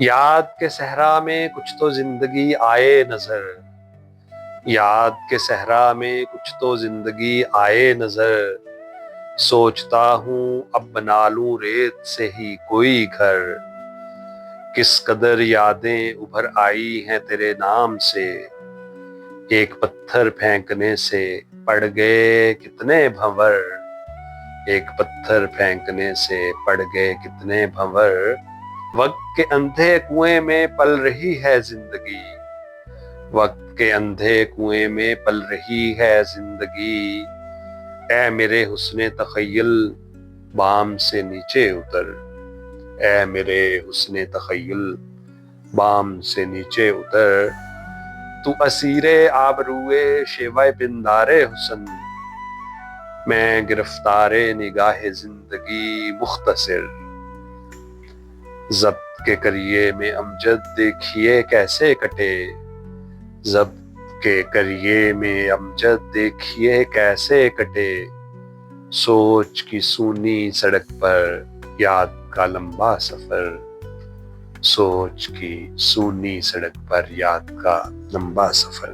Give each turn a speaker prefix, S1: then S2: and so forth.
S1: یاد کے صحرا میں کچھ تو زندگی آئے نظر، یاد کے صحرا میں کچھ تو زندگی آئے نظر، سوچتا ہوں اب بنا لوں ریت سے ہی کوئی گھر، کس قدر یادیں ابھر آئی ہیں تیرے نام سے، ایک پتھر پھینکنے سے پڑ گئے کتنے بھنور، ایک پتھر پھینکنے سے پڑ گئے کتنے بھنور، وقت کے اندھے کنویں میں پل رہی ہے زندگی، وقت کے اندھے کنویں میں پل رہی ہے زندگی، اے میرے حسن تخیل بام سے نیچے اتر، اے میرے حسن تخیل بام سے نیچے اتر، تو اسیر آبروئے شیوہ پندار حسن، میں گرفتار نگاہ زندگی مختصر، ضبط کے کریے میں امجد دیکھیے کیسے کٹے، ضبط کے کریے میں امجد دیکھیے کیسے کٹے، سوچ کی سونی سڑک پر یاد کا لمبا سفر، سوچ کی سونی سڑک پر یاد کا لمبا سفر۔